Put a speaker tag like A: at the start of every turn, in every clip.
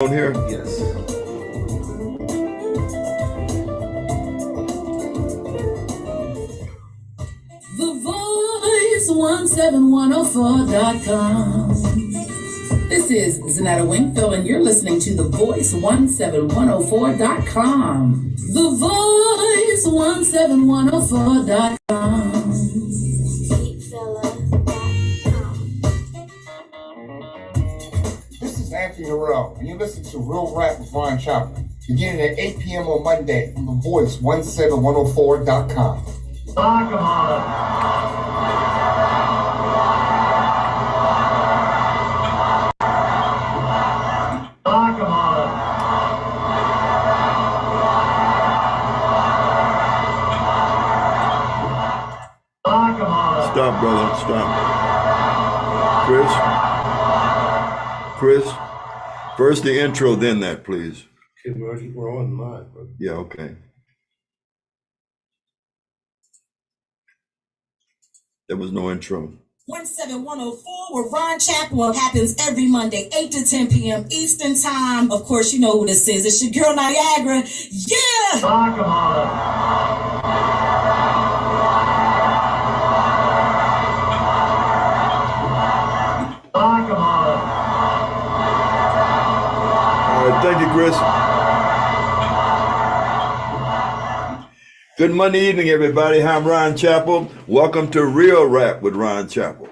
A: On here?
B: Yes.
C: The Voice 17104.com. This is Zanetta Wingfield, and you're listening to The Voice 17104.com. The Voice 17104.com.
D: This is Anthony Harrell, and you're listening to Real Rap with Ron Chopper, beginning at 8 p.m. on Monday from The Voice 17104.com.
E: Talk about it. Talk about it. Talk about it.
A: Stop, brother. Stop. Chris, first the intro, then that, please.
B: Okay, we're on live, bro.
A: Yeah, okay. There was no intro.
C: 17104 with Ron Chapel happens every Monday, 8 to 10 p.m. Eastern Time. Of course, you know who this is. It's your girl Niagara. Yeah!
E: Talk about it. Talk about it.
A: All right, thank you, Chris. Good Monday evening, everybody. I'm Ron Chapel. Welcome to Real Rap with Ron Chapel.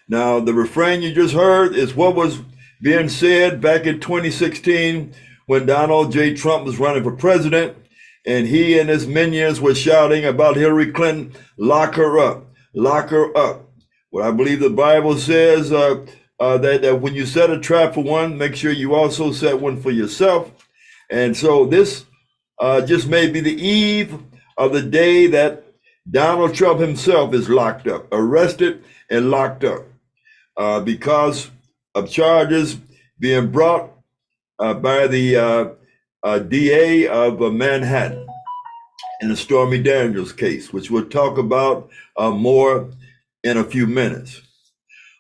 A: Now, the refrain you just heard is what was being said back in 2016 when Donald J. Trump was running for president, and he and his minions were shouting about Hillary Clinton, lock her up, lock her up. Well, I believe the Bible says that when you set a trap for one, make sure you also set one for yourself. And so this just may be the eve of the day that Donald Trump himself is locked up, arrested and locked up because of charges being brought by the DA of Manhattan in the Stormy Daniels case, which we'll talk about more in a few minutes.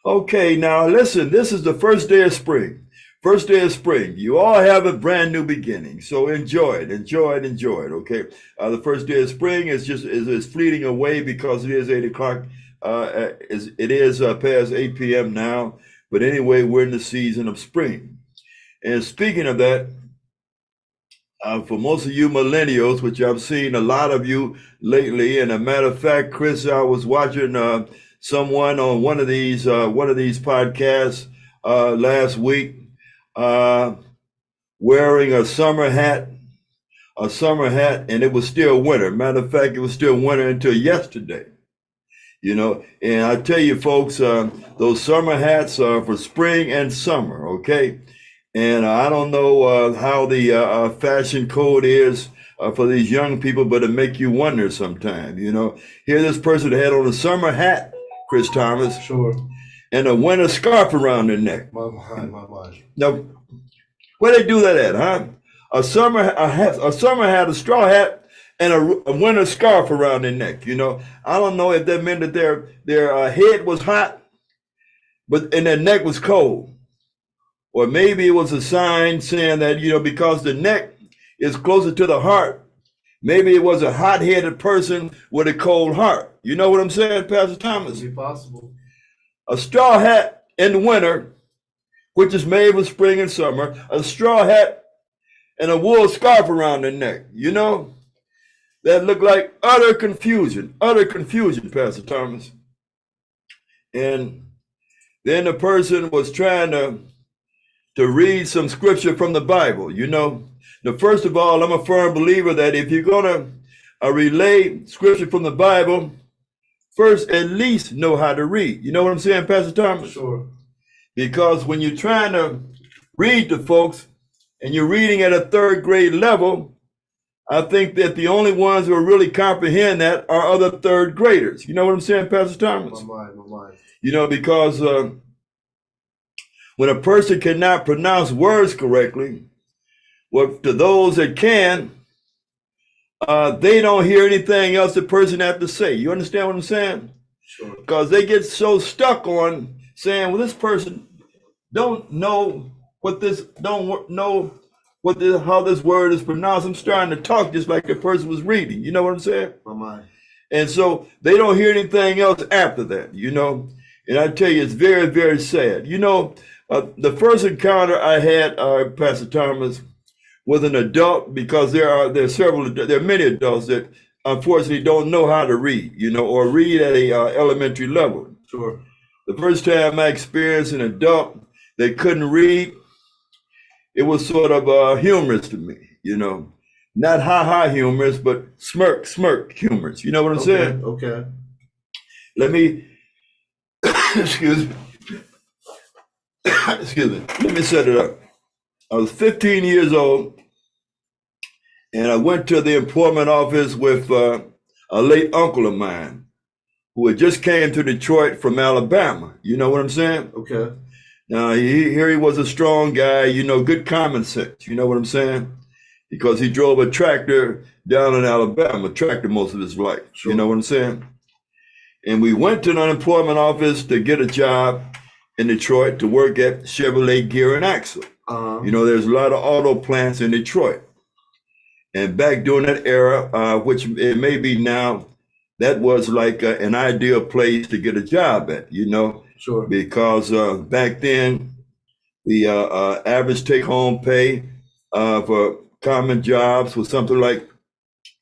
A: Okay, now listen, this is the first day of spring. First day of spring. You all have a brand new beginning, so enjoy it, enjoy it, enjoy it. Okay, the first day of spring is fleeting away because it is 8 o'clock. It is past 8 p.m. now, but anyway, we're in the season of spring. And speaking of that, for most of you millennials, which I've seen a lot of you lately, and a matter of fact, Chris, I was watching someone on one of these podcasts last week. Wearing a summer hat, and it was still winter. Matter of fact, it was still winter until yesterday. You know, and I tell you folks, those summer hats are for spring and summer, okay? And I don't know how the fashion code is for these young people, but it make you wonder sometimes, you know. Here this person had on a summer hat, Chris Thomas.
B: Sure.
A: And a winter scarf around their neck.
B: My mind.
A: Now, where they do that at, huh? A summer hat, a straw hat, and a winter scarf around their neck. You know, I don't know if that meant that their head was hot, and their neck was cold, or maybe it was a sign saying that, you know, because the neck is closer to the heart, maybe it was a hot-headed person with a cold heart. You know what I'm saying, Pastor Thomas?
B: Could be possible.
A: A straw hat in the winter, which is made for spring and summer, a straw hat and a wool scarf around the neck, you know, that looked like utter confusion, Pastor Thomas. And then the person was trying to read some scripture from the Bible, you know. Now, first of all, I'm a firm believer that if you're going to relay scripture from the Bible, first, at least know how to read. You know what I'm saying, Pastor Thomas?
B: Sure.
A: Because when you're trying to read to folks and you're reading at a third grade level, I think that the only ones who really comprehend that are other third graders. You know what I'm saying, Pastor Thomas?
B: My mind.
A: You know, because when a person cannot pronounce words correctly, well, to those that can, they don't hear anything else the person has to say. You understand what I'm saying?
B: Sure.
A: Because they get so stuck on saying, well, this person don't know what this know what this how this word is pronounced. I'm starting to talk just like the person was reading. You know what I'm saying?
B: My mind.
A: And so they don't hear anything else after that, you know. And I tell you, it's very, very sad. You know, the first encounter I had, Pastor Thomas, with an adult, because there are many adults that unfortunately don't know how to read, you know, or read at a elementary level.
B: Sure.
A: The first time I experienced an adult that couldn't read, it was sort of humorous to me, you know. Not ha-ha humorous, but smirk humorous. You know what I'm saying?
B: Okay.
A: Let me, excuse me. Excuse me. Let me set it up. I was 15 years old, and I went to the employment office with a late uncle of mine who had just came to Detroit from Alabama. You know what I'm saying?
B: Okay.
A: Now, he was a strong guy, you know, good common sense. You know what I'm saying? Because he drove a tractor down in Alabama, tractor most of his life.
B: Sure.
A: You know what I'm saying? And we went to the unemployment office to get a job in Detroit to work at Chevrolet Gear and Axle. You know, there's a lot of auto plants in Detroit. And back during that era, which it may be now, that was like an ideal place to get a job at, you know,
B: Sure.
A: because back then, the average take-home pay for common jobs was something like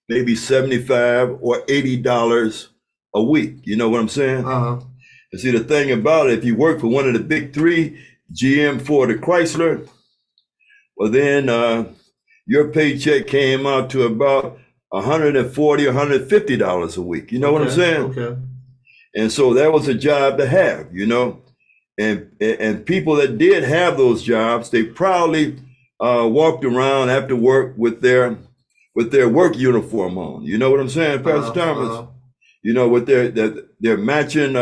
A: maybe $75 or $80 a week. You know what I'm saying? And see, the thing about it, if you work for one of the big three, GM, Ford, or Chrysler, well, then your paycheck came out to about $140 or $150 a week. You know what I'm saying?
B: Okay.
A: And so that was a job to have, you know. And people that did have those jobs, they proudly walked around after work with their work uniform on. You know what I'm saying, Pastor Thomas? You know, with their matching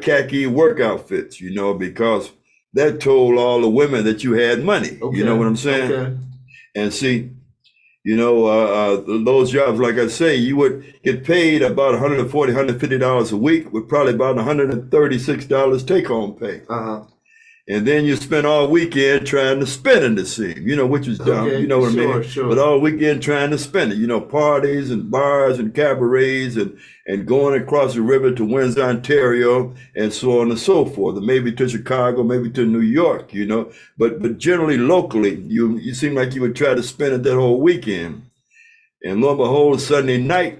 A: khaki work outfits, you know, because that told all the women that you had money.
B: Okay.
A: You know what I'm saying?
B: Okay.
A: And see, you know, those jobs, like I say, you would get paid about $140, $150 a week with probably about $136 take-home pay. And then you spend all weekend trying to spend it, it seems, you know, which is dumb,
B: Okay,
A: you know what I mean?
B: sure.
A: But all weekend trying to spend it, you know, parties and bars and cabarets and going across the river to Windsor, Ontario, and so on and so forth, and maybe to Chicago, maybe to New York, you know, but generally locally, you seem like you would try to spend it that whole weekend. And lo and behold, Sunday night,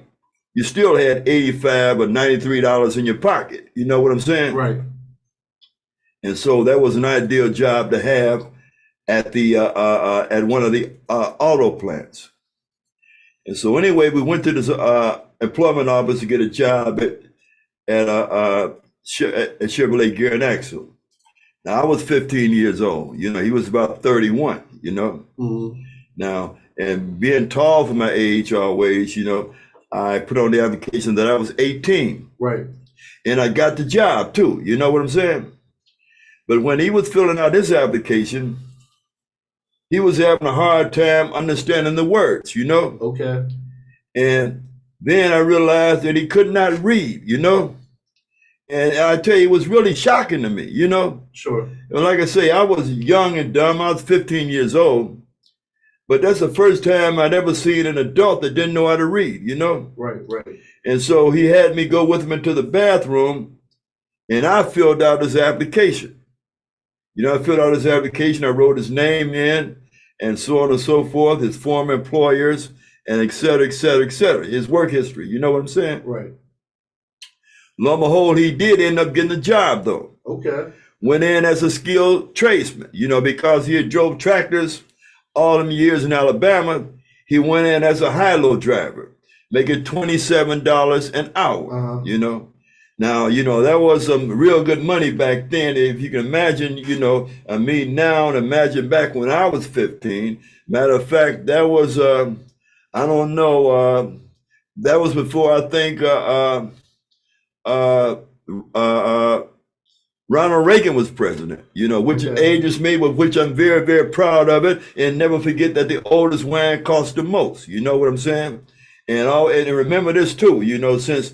A: you still had $85 or $93 in your pocket. You know what I'm saying?
B: Right.
A: And so that was an ideal job to have at the at one of the auto plants. And so anyway, we went to this employment office to get a job at Chevrolet Gear and Axle. Now I was 15 years old. You know, he was about 31. You know. Now, and being tall for my age always, you know, I put on the application that I was 18.
B: Right.
A: And I got the job too. You know what I'm saying? But when he was filling out his application, he was having a hard time understanding the words, you know?
B: Okay.
A: And then I realized that he could not read, you know? And I tell you, it was really shocking to me, you know?
B: Sure.
A: And like I say, I was young and dumb. I was 15 years old. But that's the first time I'd ever seen an adult that didn't know how to read, you know?
B: Right.
A: And so he had me go with him into the bathroom, and I filled out his application. You know, I filled out his application, I wrote his name in, and so on and so forth, his former employers, and et cetera, et cetera, et cetera, his work history. You know what I'm saying?
B: Right.
A: Lo and behold, he did end up getting the job, though.
B: Okay.
A: Went in as a skilled tradesman, you know, because he had drove tractors all them years in Alabama. He went in as a high-low driver, making $27 an hour, you know. Now, you know, that was some real good money back then. If you can imagine, you know, me now and imagine back when I was 15. Matter of fact, that was, I don't know, that was before I think Ronald Reagan was president, you know, which ages me, with which I'm very, very proud of it. And never forget that the oldest wine costs the most. You know what I'm saying? And remember this too, you know, since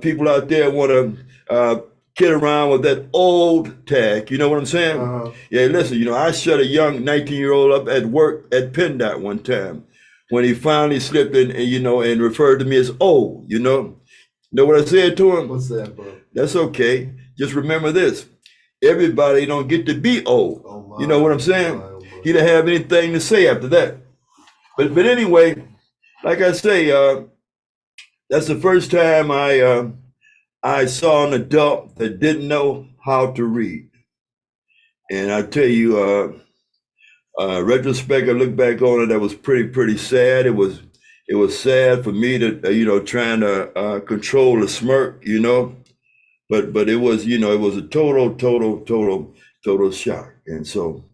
A: people out there want to kid around with that old tag. You know what I'm saying?
B: Uh-huh.
A: Yeah, listen, I shut a young 19-year-old up at work at PennDOT one time when he finally slipped in, and referred to me as old, Know what I said to him?
B: What's that, bro?
A: That's okay. Just remember this. Everybody don't get to be old.
B: Oh, my.
A: You know what I'm saying?
B: Oh, my.
A: He didn't have anything to say after that. But anyway, like I say, that's the first time I saw an adult that didn't know how to read. And I tell you, retrospect, I look back on it, that was pretty sad. It was sad for me to, trying to control the smirk, but it was, it was a total shock. And so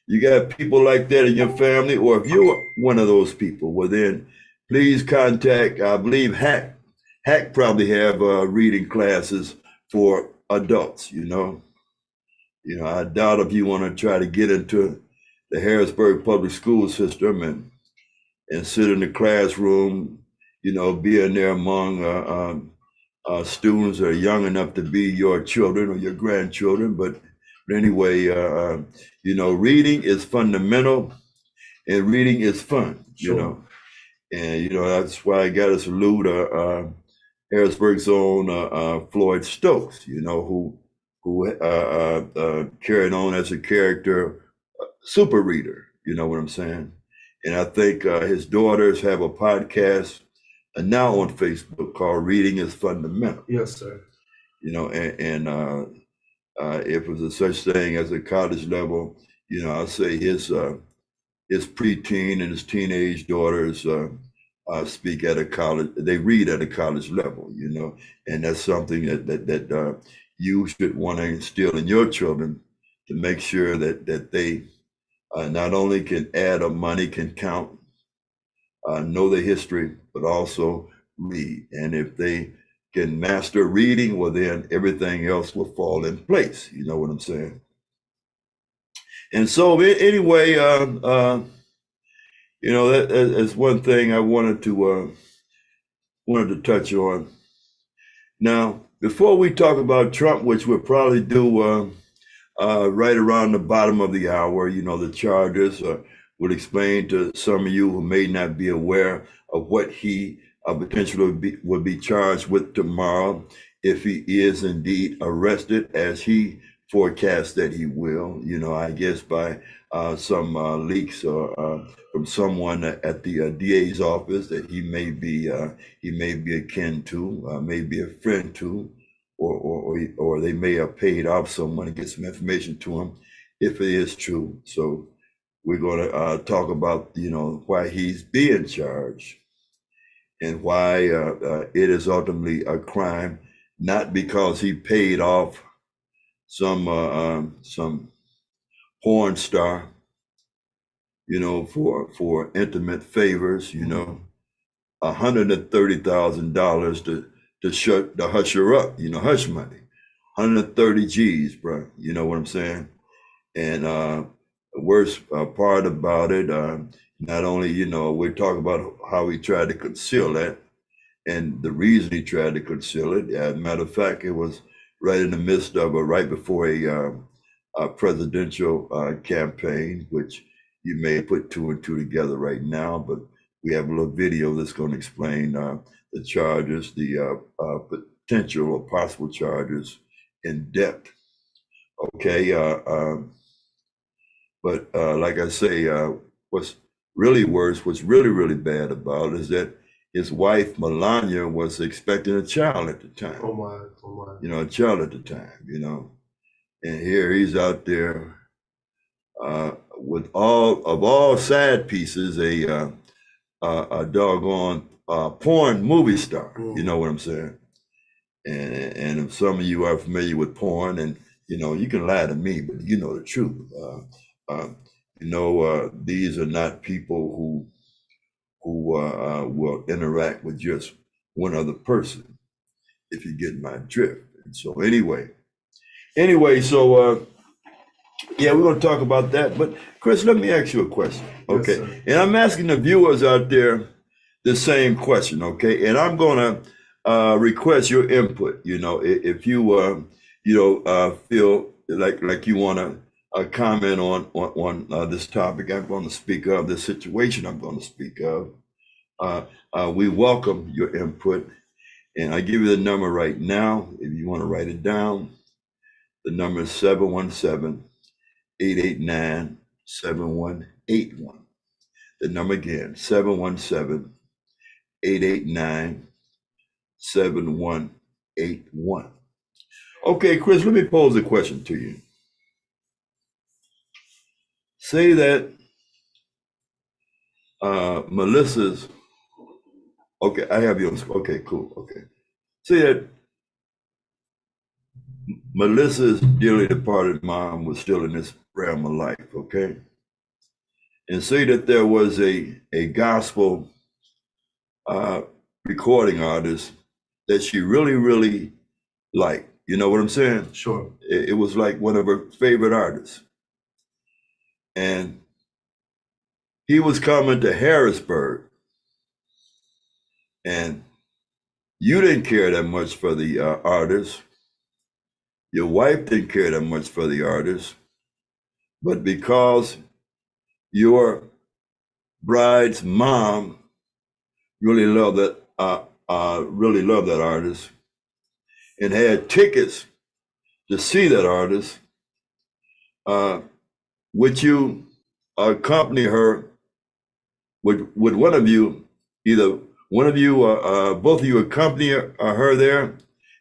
A: you got people like that in your family, or if you're one of those people, well then please contact, I believe Hack probably have reading classes for adults, I doubt if you want to try to get into the Harrisburg public school system and sit in the classroom, being there among students that are young enough to be your children or your grandchildren. But anyway, reading is fundamental and reading is fun,
B: Sure.
A: And, that's why I got to salute Harrisburg's own Floyd Stokes, who carried on as a character super reader, you know what I'm saying? And I think his daughters have a podcast now on Facebook called Reading is Fundamental.
B: Yes, sir.
A: And if there's a such thing as a college level, I'll say his preteen and his teenage daughters speak at a college, they read at a college level, and that's something that you should want to instill in your children to make sure that they not only can add up money, can count, know the history, but also read. And if they can master reading, well, then everything else will fall in place. You know what I'm saying? And so anyway, that's one thing I wanted to touch on. Now, before we talk about Trump, which we'll probably do right around the bottom of the hour, the charges would explain to some of you who may not be aware of what he potentially would be charged with tomorrow if he is indeed arrested, as he forecasts that he will, I guess by some leaks from someone at the DA's office that he may be akin to, maybe a friend to, or they may have paid off someone to get some information to him, if it is true. So we're going to talk about, why he's being charged and why it is ultimately a crime, not because he paid off some porn star, for intimate favors, $130,000 to hush her up, hush money, 130 G's, bro. You know what I'm saying? And the worst part about it, not only, we talk about how he tried to conceal that and the reason he tried to conceal it. As a matter of fact, it was right in the midst of right before a presidential campaign, which you may put two and two together right now, but we have a little video that's going to explain the charges, the potential or possible charges in depth. Okay, but like I say, what's really worse, what's really bad about it is that his wife Melania was expecting a child at the time.
B: Oh my.
A: A child at the time, and here he's out there with all side pieces, a doggone porn movie star. You know what I'm saying? And if some of you are familiar with porn, and you can lie to me, but you know the truth. These are not people who will interact with just one other person, if you get my drift. And so anyway, so yeah, we're going to talk about that. But Chris, let me ask you a question, okay?
B: Yes,
A: And I'm asking the viewers out there the same question, okay? And I'm going to request your input. If you feel like you want to comment on this topic I'm going to speak of, this situation I'm going to speak of, we welcome your input. And I give you the number right now. If you want to write it down, the number is 717-889-7181. The number again, 717-889-7181. Okay, Chris, let me pose a question to you. Say that Melissa's, okay, I have you on, okay, cool, okay. Say that Melissa's dearly departed mom was still in this realm of life, okay? And say that there was a gospel recording artist that she really, really liked. You know what I'm saying?
B: Sure.
A: It was like one of her favorite artists. And he was coming to Harrisburg. And you didn't care that much for the artist. Your wife didn't care that much for the artist. But because your bride's mom really loved that artist and had tickets to see that artist, would you accompany her? Would one of you, either one of you or both of you, accompany her there?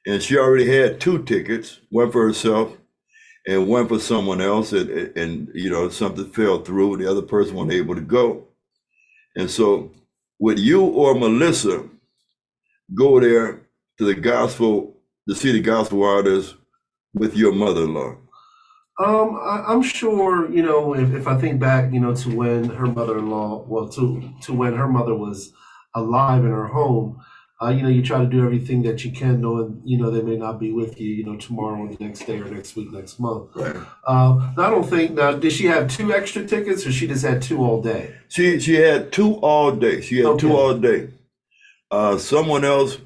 A: And she already had 2 tickets, one for herself and one for someone else, and something fell through, the other person wasn't able to go. And so would you or Melissa go there to see the gospel artist with your mother-in-law?
B: I'm sure, if I think back, to when her mother-in-law, well, to when her mother was alive in her home, you try to do everything that you can, knowing, they may not be with you, tomorrow or the next day or next week, next month.
A: Right.
B: I don't think, now, did she have 2 extra tickets or she just had 2 all day?
A: She had 2 all day. She had 2 all day. Someone else,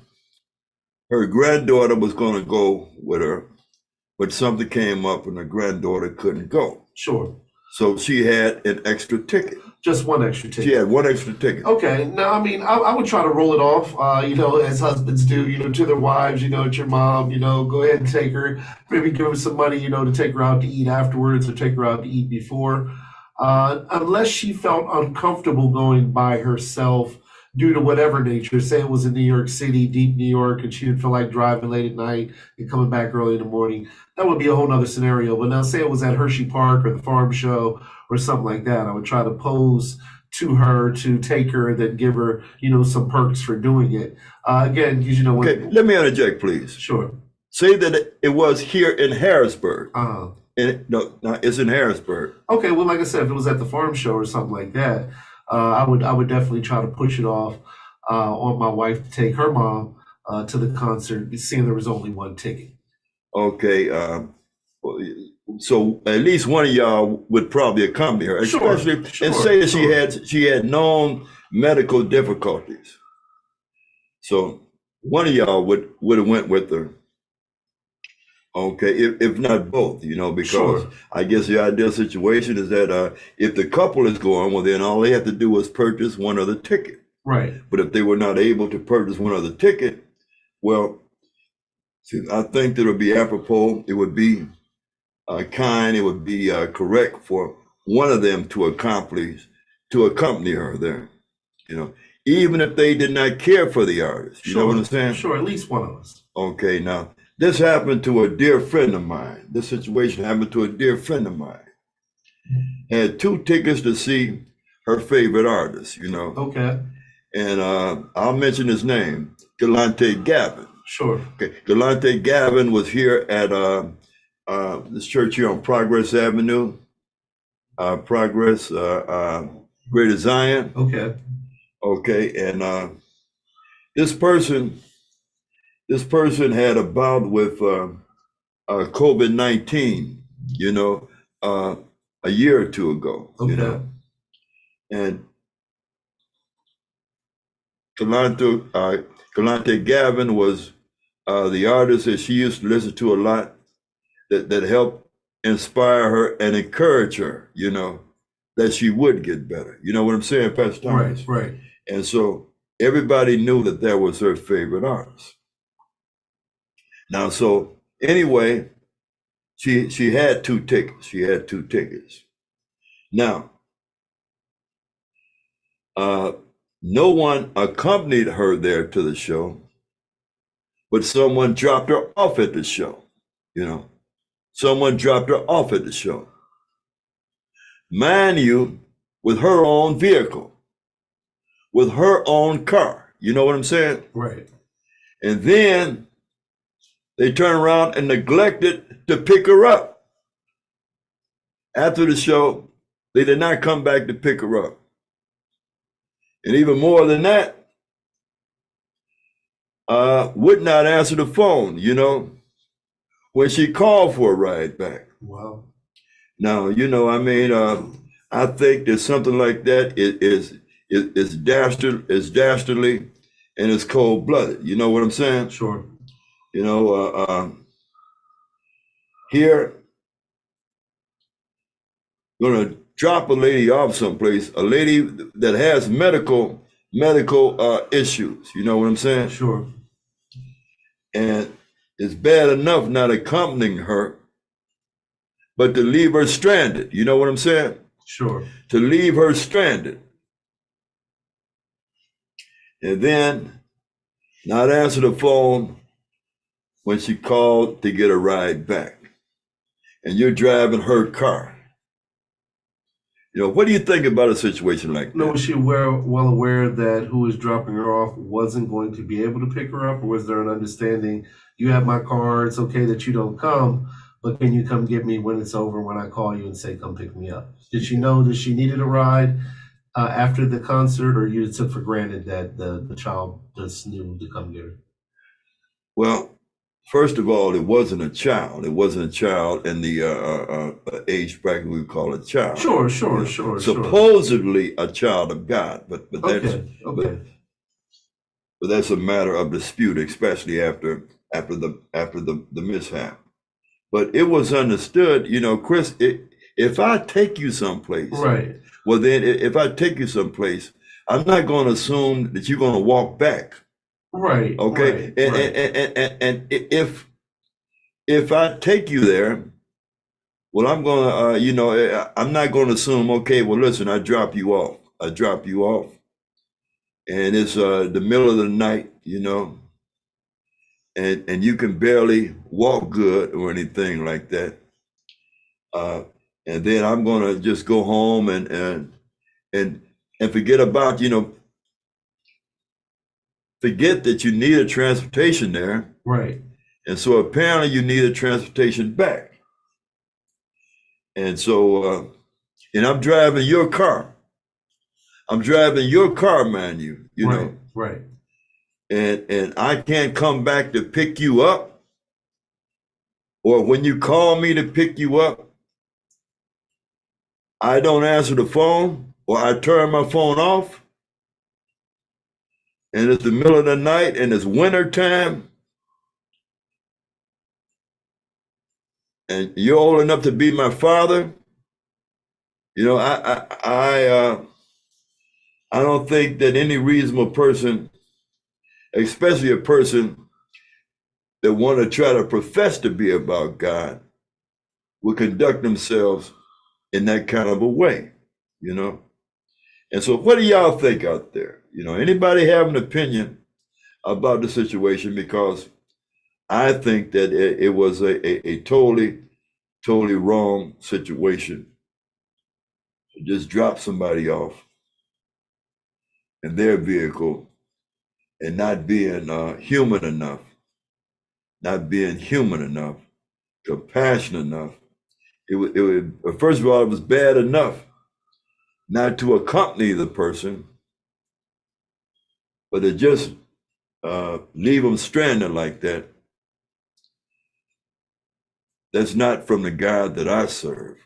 A: her granddaughter was going to go with her, but something came up and her granddaughter couldn't go.
B: Sure.
A: So she had an extra ticket.
B: Just 1 extra ticket.
A: She had 1 extra ticket.
B: Okay. Now, I mean, I would try to roll it off, as husbands do, to their wives, it's your mom, go ahead and take her, maybe give her some money, to take her out to eat afterwards or take her out to eat before. Unless she felt uncomfortable going by herself due to whatever nature. Say it was in New York City, deep New York, and she didn't feel like driving late at night and coming back early in the morning. That would be a whole nother scenario. But now say it was at Hershey Park or the farm show or something like that. I would try to pose to her to take her, then give her, some perks for doing it. Again, because
A: Okay, let me interject, please.
B: Sure.
A: Say that it was here in Harrisburg.
B: Uh-huh.
A: No, it's in Harrisburg.
B: Okay, well, like I said, if it was at the farm show or something like that, I would definitely try to push it off on my wife to take her mom to the concert, seeing there was only 1 ticket.
A: Okay, so at least one of y'all would probably accompany her, especially and say that she had known medical difficulties. So one of y'all would have went with her. Okay, if not both, because I guess the ideal situation is that if the couple is going, well, then all they have to do is purchase 1 other ticket.
B: Right.
A: But if they were not able to purchase 1 other ticket, well, I think that it would be apropos, it would be kind, it would be correct for one of them to accompany her there, even if they did not care for the artist. You know what I'm saying?
B: Sure, at least one of us.
A: Okay, now, this happened to a dear friend of mine. This situation happened to a dear friend of mine. Had 2 tickets to see her favorite artist,
B: Okay.
A: And I'll mention his name, Galante Gavin.
B: Sure.
A: Okay, Galante Gavin was here at this church here on Progress Avenue, Greater Zion.
B: Okay.
A: Okay, and this person had a bout with COVID-19, a year or 2 ago.
B: Okay.
A: And Galante Gavin was the artist that she used to listen to a lot. that helped inspire her and encourage her, that she would get better. You know what I'm saying, Pastor Thomas?
B: Right.
A: And so everybody knew that was her favorite artist. Now, so anyway, she had 2 tickets. She had 2 tickets. Now, no one accompanied her there to the show, but someone dropped her off at the show. Someone dropped her off at the show. Mind you, with her own vehicle, with her own car. You know what I'm saying?
B: Right.
A: And then they turned around and neglected to pick her up. After the show, they did not come back to pick her up. And even more than that, would not answer the phone, when she called for a ride back.
B: Wow.
A: Now, I think that something like that is dastardly and it's cold-blooded. You know what I'm saying?
B: Sure.
A: Here, gonna drop a lady off someplace, a lady that has medical issues. You know what I'm saying?
B: Sure.
A: And it's bad enough not accompanying her, but to leave her stranded. You know what I'm saying?
B: Sure.
A: To leave her stranded. And then not answer the phone when she called to get a ride back. And you're driving her car. What do you think about a situation like that?
B: No, was she well aware that who was dropping her off wasn't going to be able to pick her up? Or was there an understanding, you have my car, it's okay that you don't come, but can you come get me when it's over when I call you and say, come pick me up? Did she know that she needed a ride after the concert, or you took for granted that the child just knew to come get her?
A: Well, first of all, it wasn't a child. It wasn't a child in the age bracket we call a child.
B: Sure.
A: Supposedly a child of God, but that's
B: Okay.
A: but that's a matter of dispute, especially after the mishap. But it was understood, Chris. If I take you someplace,
B: Right.
A: well, then if I take you someplace, I'm not going to assume that you're going to walk back.
B: Right.
A: Okay.
B: Right.
A: And if I take you there, well, I'm going to, I'm not going to assume, okay, well, listen, I drop you off. And it's the middle of the night, and you can barely walk good or anything like that. And then I'm going to just go home and forget about, forget that you need a transportation there.
B: Right.
A: And so apparently you need a transportation back. And so, and I'm driving your car. Mind you, know.
B: Right.
A: And I can't come back to pick you up. Or when you call me to pick you up, I don't answer the phone, or I turn my phone off. And it's the middle of the night and it's winter time. And you're old enough to be my father. I don't think that any reasonable person, especially a person that want to try to profess to be about God, would conduct themselves in that kind of a way, And so what do y'all think out there? Anybody have an opinion about the situation? Because I think that it was a totally wrong situation to just drop somebody off in their vehicle and not being human enough, compassionate enough. First of all, it was bad enough not to accompany the person, but to just leave them stranded like that. That's not from the God that I serve.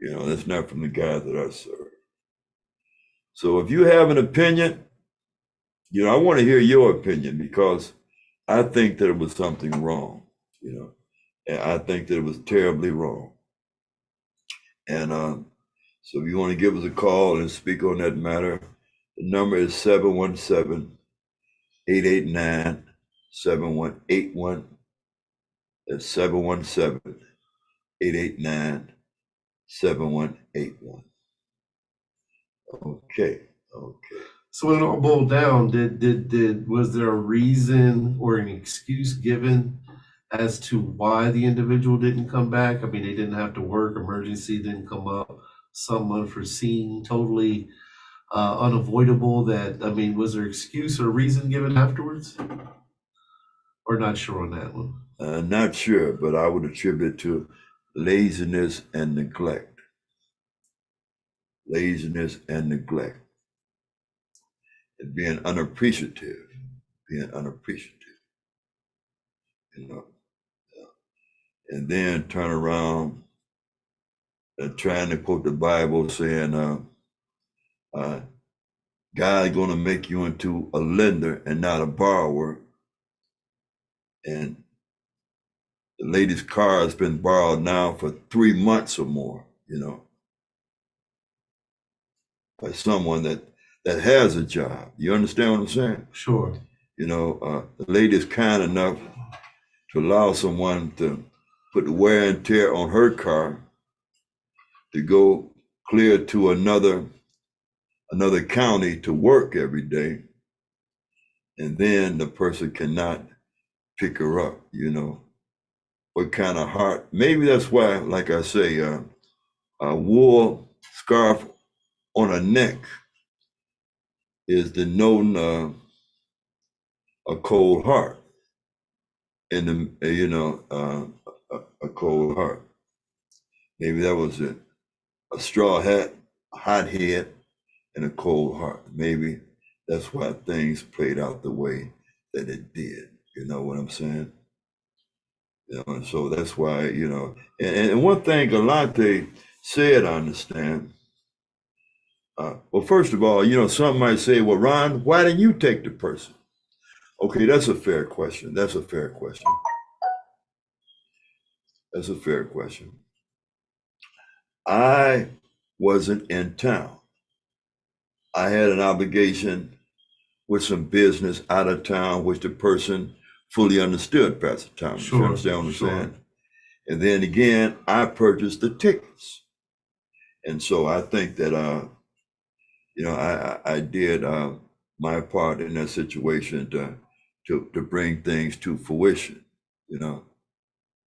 A: That's not from the God that I serve. So if you have an opinion, I want to hear your opinion, because I think that it was something wrong. And I think that it was terribly wrong. And so if you want to give us a call and speak on that matter, the number is 717-889-7181. That's 717-889-7181. Okay.
B: So when it all boiled down, was there a reason or an excuse given as to why the individual didn't come back? I mean, they didn't have to work, emergency didn't come up, some unforeseen, totally unavoidable. Was there excuse or reason given afterwards? Or not sure on that one?
A: Not sure, but I would attribute it to laziness and neglect. Laziness and neglect. And being unappreciative. You know. And then turn around and trying to quote the Bible saying, God's going to make you into a lender and not a borrower. And the lady's car has been borrowed now for 3 months or more, by someone that has a job. You understand what I'm saying?
B: Sure.
A: The lady's kind enough to allow someone to put the wear and tear on her car to go clear to another county to work every day. And then the person cannot pick her up, What kind of heart? Maybe that's why, like I say, a wool scarf on her neck is denoting a cold heart. And a cold heart. Maybe that was it. A straw hat, a hot head, and a cold heart. Maybe that's why things played out the way that it did. You know what I'm saying? And so that's why, and one thing Galante said, I understand. Well, first of all, some might say, well, Ron, why didn't you take the person? Okay, that's a fair question. I wasn't in town. I had an obligation with some business out of town, which the person fully understood, Pastor Thomas.
B: Sure,
A: You understand what I'm
B: sure.
A: saying? And then again, I purchased the tickets. And so I think that, I did my part in that situation to bring things to fruition,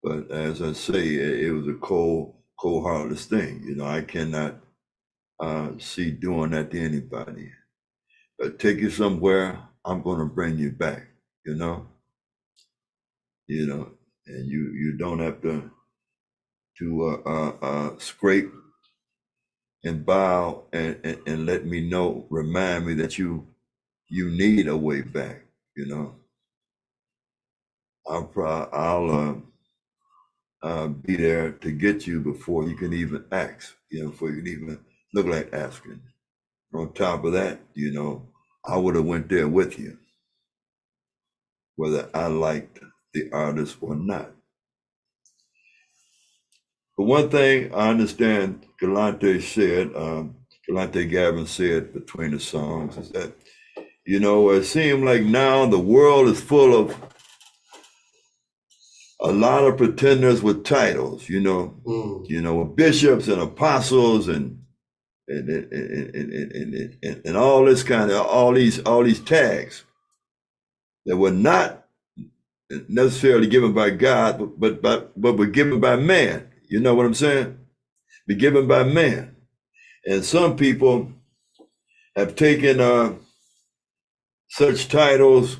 A: But as I say, it was a cold-hearted thing. I cannot see doing that to anybody. But take you somewhere, I'm going to bring you back, and you don't have to scrape and bow and let me know, remind me that you need a way back, I'll be there to get you before you can even ask, before you can even look like asking. On top of that, I would have went there with you, whether I liked the artist or not. But one thing I understand Galante Gavin said between the songs is that, it seemed like now the world is full of a lot of pretenders with titles, with bishops and apostles and all this kind of all these tags that were not necessarily given by God, but were given by man. You know what I'm saying? Be given by man. And some people have taken such titles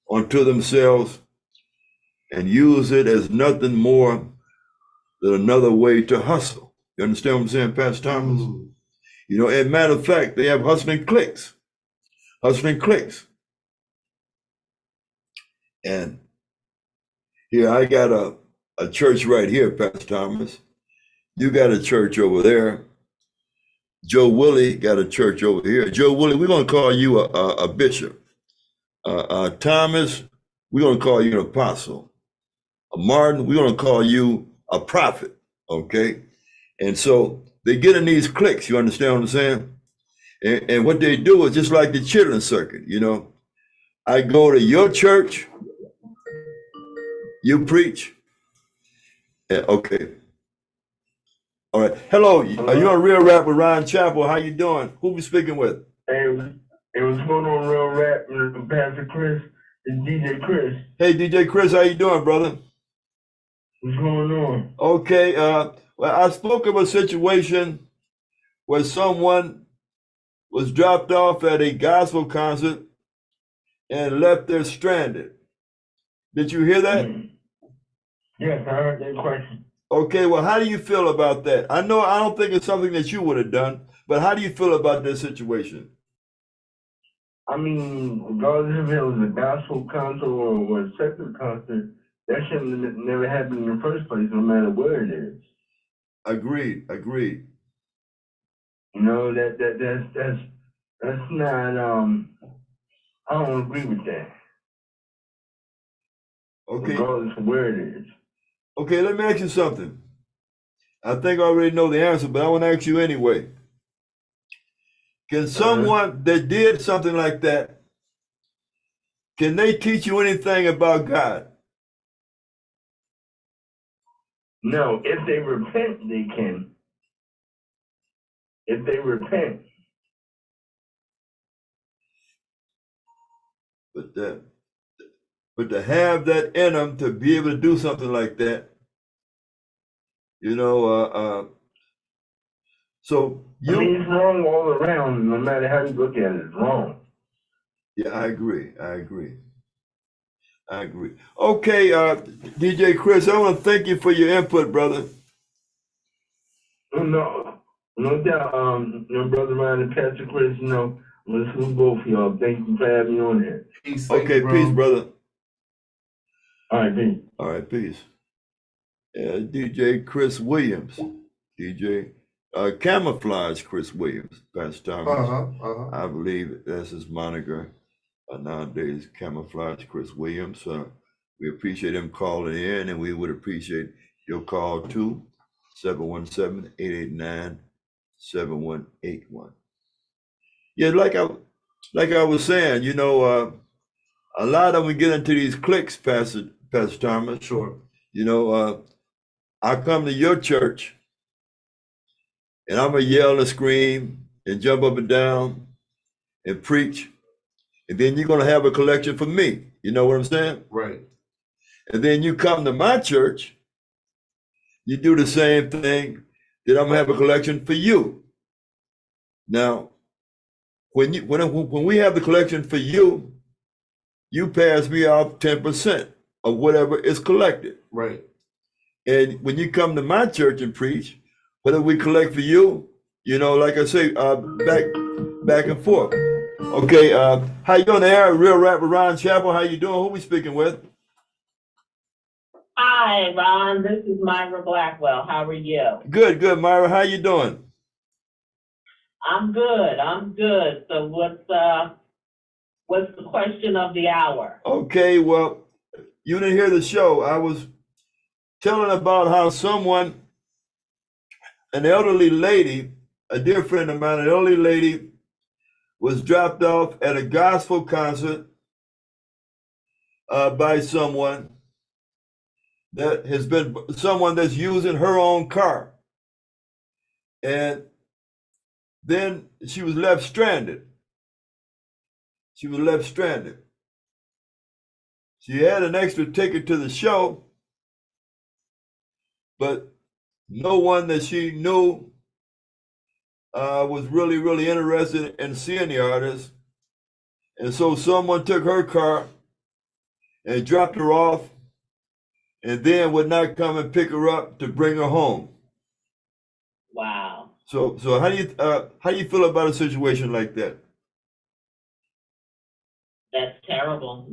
A: onto themselves and use it as nothing more than another way to hustle. You understand what I'm saying, Pastor Thomas? As a matter of fact, they have hustling cliques. And here I got a church right here, Pastor Thomas. You got a church over there. Joe Willie got a church over here. Joe Willie, we're going to call you a bishop. Thomas, we're going to call you an apostle. Martin, we're going to call you a prophet, okay? And so they get in these cliques, you understand what I'm saying? And what they do is just like the Chitlin Circuit, you know. I go to your church, you preach. Okay. All right. Hello, are you on Real Rap with Ron Chapel? How you doing? Who we speaking with?
F: Hey, it was going on Real Rap with Pastor Chris and DJ Chris.
A: Hey, DJ Chris, how you doing, brother?
F: What's going on?
A: Okay. Well, I spoke of a situation where someone was dropped off at a gospel concert and left there stranded. Did you hear that?
F: Yes, I heard that question.
A: Okay, well, how do you feel about that? I don't think it's something that you would have done, but how do you feel about this situation?
F: I mean, regardless if it was a gospel concert or a secular concert, that shouldn't have never happened in the first place, no matter where it is.
A: Agreed.
F: You know, that's not, I don't agree with that.
A: Okay.
F: Regardless of where it is.
A: Okay, let me ask you something. I think I already know the answer, but I want to ask you anyway. Can someone that did something like that, can they teach you anything about God?
F: No, if they repent, they can. If they repent.
A: But to have that in them to be able to do something like that, you know, so you.
F: I mean, it's wrong all around, no matter how you look at it, it's wrong.
A: Yeah, I agree. Okay, DJ Chris, I want to thank you for your input, brother.
F: No doubt, Brother Ryan and Pastor Chris, let's salute both of y'all. Thank you for having me on here.
B: Peace. Thank
A: Okay,
B: you, bro.
A: peace, brother.
F: All right, peace.
A: All right, peace. DJ Chris Williams, DJ Camouflage Chris Williams, Pastor Thomas. I believe that's his moniker nowadays, Camouflage Chris Williams. We appreciate him calling in, and we would appreciate your call too, 717-889-7181. Yeah, like I was saying, you know, a lot of them get into these cliques, Pastor Thomas.
B: Sure.
A: You know, I come to your church and I'm gonna yell and scream and jump up and down and preach, and then you're gonna have a collection for me. You know what I'm saying?
B: Right.
A: And then you come to my church, you do the same thing, then I'm gonna have a collection for you. Now, when we have the collection for you, you pass me off 10% of whatever is collected.
B: Right.
A: And when you come to my church and preach, whatever we collect for you, you know, like I say, back and forth. Okay, how you doing there? Real Rap with Ron Chapel. How you doing? Who we speaking with?
G: Hi, Ron. This is Myra Blackwell. How are you?
A: Good, Myra. How you doing?
G: I'm good. So what's the question of the hour?
A: Okay, well, you didn't hear the show. I was telling about how an elderly lady, a dear friend of mine, an elderly lady was dropped off at a gospel concert by someone that's using her own car. And then she was left stranded. She had an extra ticket to the show, but no one that she knew was really interested in seeing the artist. And so someone took her car and dropped her off, and then would not come and pick her up to bring her home.
G: Wow.
A: So how do you feel about a situation like that?
G: That's terrible.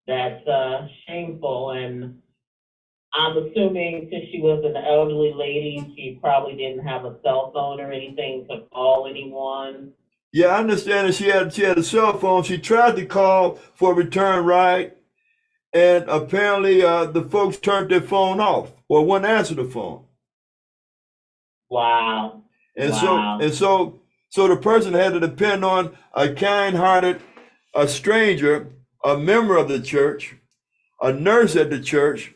G: That's shameful. And I'm assuming since she was an elderly lady, she probably didn't have a cell phone or anything to call anyone.
A: Yeah, I understand that she had a cell phone. She tried to call for a return ride, and apparently the folks turned their phone off or wouldn't answer the phone.
G: Wow.
A: And
G: Wow.
A: so the person had to depend on a kind-hearted, a stranger, a member of the church, a nurse at the church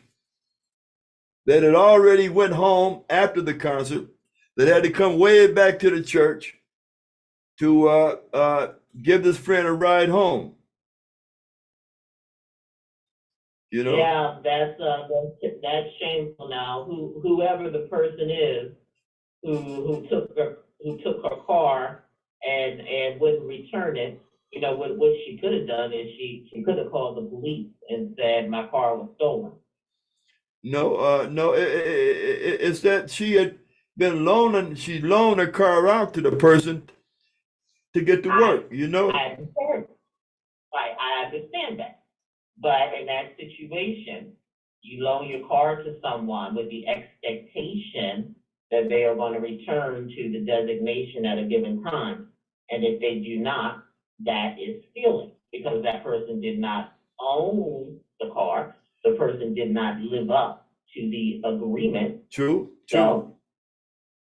A: that had already went home after the concert, that had to come way back to the church to give this friend a ride home. You know?
G: Yeah, that's shameful. Now, whoever the person is who took her car and wouldn't return it, you know, what she could have done is she could have called the police and said my car was stolen.
A: No, it's that she had been loaning, she loaned her car out to the person to get to work, you know?
G: I understand. I understand that. But in that situation, you loan your car to someone with the expectation that they are going to return to the designation at a given time. And if they do not, that is stealing, because that person did not own the car. The person did not live up to the agreement.
A: True.
G: So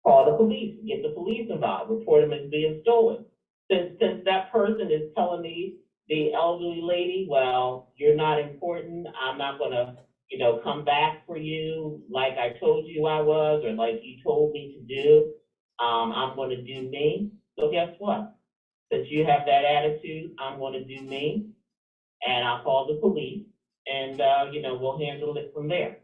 G: call the police, get the police involved, report them as being stolen. Since that person is telling me, the elderly lady, well, you're not important, I'm not gonna, you know, come back for you like I told you I was, or like you told me to do. I'm gonna do me. So guess what? Since you have that attitude, I'm gonna do me, and I'll call the police, and you know, we'll handle it from there.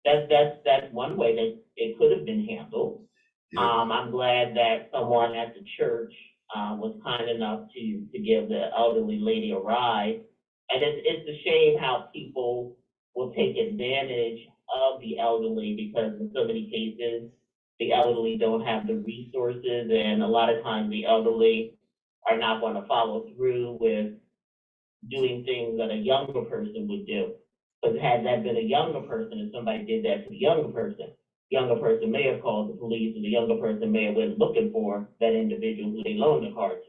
G: That's one way that it could have been handled.
A: Yeah.
G: I'm glad that someone at the church was kind enough to give the elderly lady a ride. And it's a shame how people will take advantage of the elderly, because in so many cases, the elderly don't have the resources, and a lot of times the elderly are not going to follow through with doing things that a younger person would do. Because had that been a younger person and somebody did that to the younger person may have called the police, and the younger person may have been looking for that individual who they loaned the car to.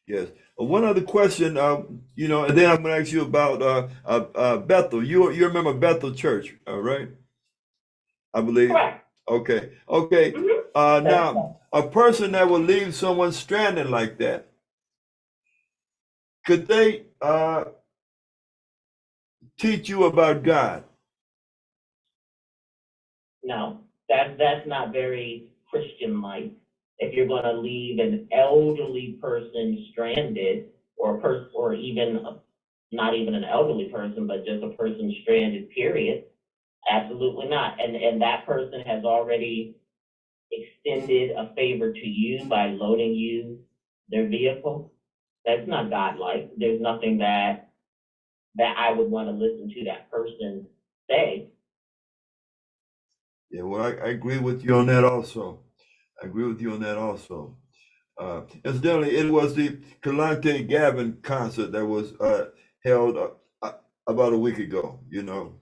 A: Yes. One other question, you know, and then I'm going to ask you about Bethel. You remember Bethel Church, right? I believe.
G: Correct.
A: Okay.
G: Mhm.
A: Now, a person that will leave someone stranded like that, could they teach you about God?
G: No, that's not very Christian-like. If you're going to leave an elderly person stranded, or even not even an elderly person, but just a person stranded, period, absolutely not. And that person has already extended a favor to you by loaning you their vehicle. That's not God-like. There's nothing that I would want to listen to that person say.
A: Yeah, well, I agree with you on that also. Incidentally, it was the Kalante Gavin concert that was held about a week ago. You know,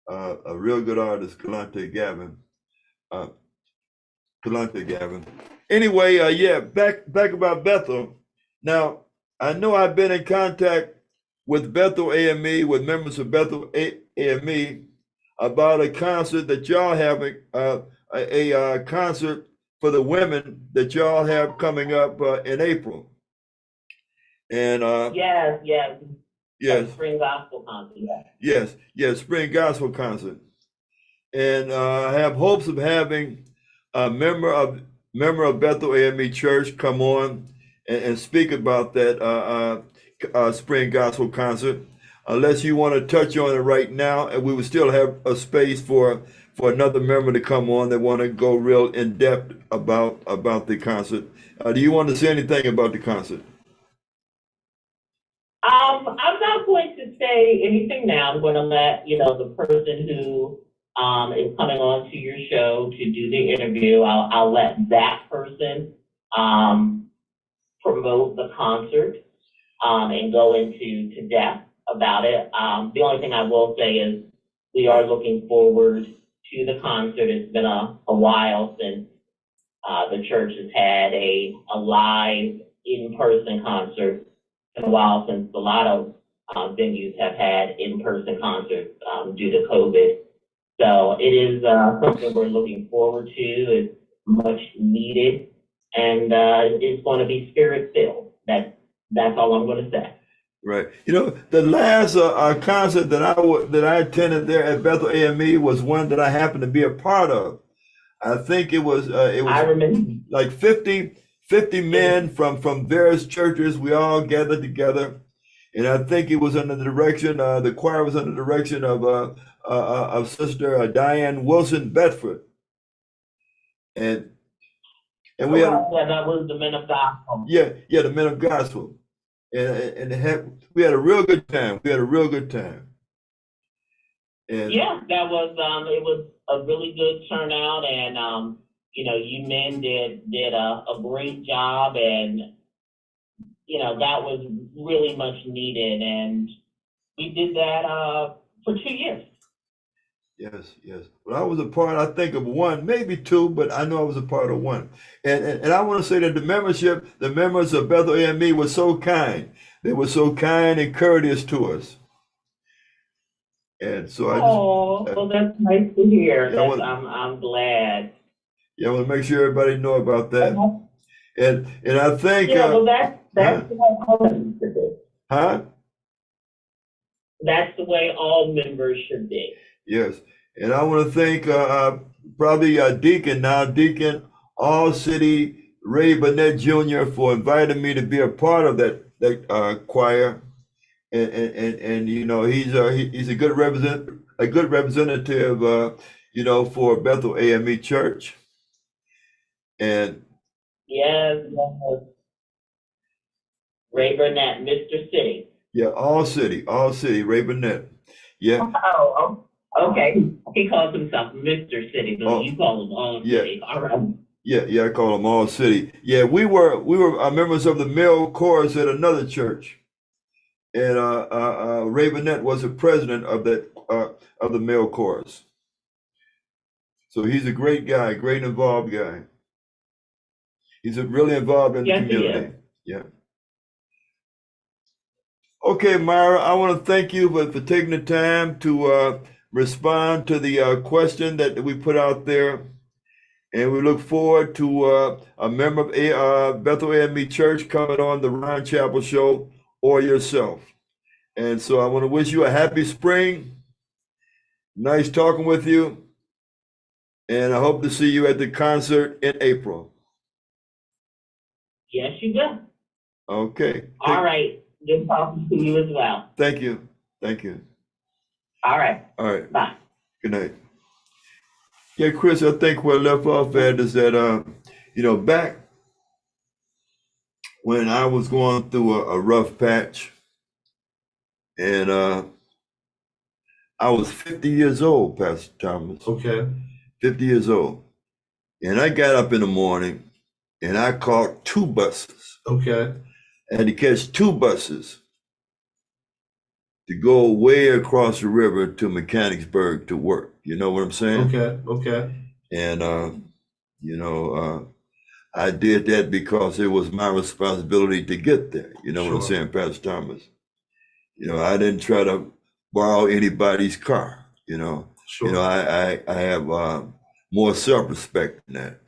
A: a real good artist, Kalante Gavin. Anyway, yeah, back about Bethel. Now, I know I've been in contact with Bethel AME, with members of Bethel AME, about a concert that y'all having, a concert for the women that y'all have coming up in April. And
G: Yes. Spring gospel concert.
A: Yes, spring gospel concert. And I have hopes of having a member of Bethel AME Church come on and speak about that spring gospel concert. Unless you want to touch on it right now, and we would still have a space for another member to come on that want to go real in depth about the concert. Do you want to say anything about the concert?
G: I'm not going to say anything now. I'm going to let the person who is coming on to your show to do the interview. I'll let that person promote the concert and go into depth about it. The only thing I will say is we are looking forward to the concert. It's been a while since the church has had a live in-person concerts. It's been a while since a lot of venues have had in-person concerts due to COVID. So it is something we're looking forward to. It's much needed, and it's going to be spirit-filled. That's all I'm going to say.
A: Right. You know, the last concert that I attended there at Bethel AME was one that I happened to be a part of. I think it was
G: I remember.
A: like 50 men from various churches. We all gathered together, and I think it was under the direction. The choir was under the direction of Sister Diane Wilson Bedford, and we had
G: That was the Men of Gospel.
A: the Men of Gospel, and we had a real good time. We had a real good time. And
G: Yeah, that was it was a really good turnout, and you men did a great job, and that was really much needed, and we did that for 2 years.
A: Yes. Well, I was a part, I think, of one, maybe two, but I know I was a part of one. And I want to say that the members of Bethel AME were so kind. They were so kind and courteous to us. And so
G: Well, that's nice to hear.
A: Yeah,
G: I'm glad.
A: I want to make sure everybody know about that. And I think
G: Well, that's the way all members should be.
A: huh?
G: That's the way all members should be.
A: Yes. And I want to thank probably Deacon All City Ray Burnett Jr. for inviting me to be a part of that choir. And he's a good representative for Bethel AME Church. And
G: Yes, Ray Burnett, Mr. City.
A: yeah, All City Ray Burnett. Yeah.
G: Oh, okay. He calls himself Mr. City, but you call him All
A: Yeah.
G: City. All right.
A: Yeah, I call them All City. Yeah, we were members of the male chorus at another church. And Ray Burnett was the president of the male chorus. So he's a great guy, great involved guy. He's really involved in the
G: Yes, he
A: community.
G: is.
A: Yeah. Okay, Myra, I want to thank you for taking the time to respond to the question that we put out there. And we look forward to a member of Bethel AME Church coming on the Ron Chapel Show or yourself. And so I want to wish you a happy spring. Nice talking with you. And I hope to see you at the concert in April.
G: Yes, you will.
A: Okay.
G: All right. Good talking to you as well.
A: Thank you.
G: All right.
A: All right.
G: Bye.
A: Good night. Yeah, Chris, I think where I left off at is that, back when I was going through a rough patch, and I was 50 years old, Pastor Thomas.
B: Okay.
A: 50 years old. And I got up in the morning and I caught 2 buses.
B: Okay.
A: I had to catch 2 buses to go way across the river to Mechanicsburg to work. You know what I'm saying?
B: Okay.
A: And, I did that because it was my responsibility to get there. You know what I'm
B: Sure.
A: saying, Pastor Thomas? I didn't try to borrow anybody's car,
B: Sure.
A: I have more self-respect than that,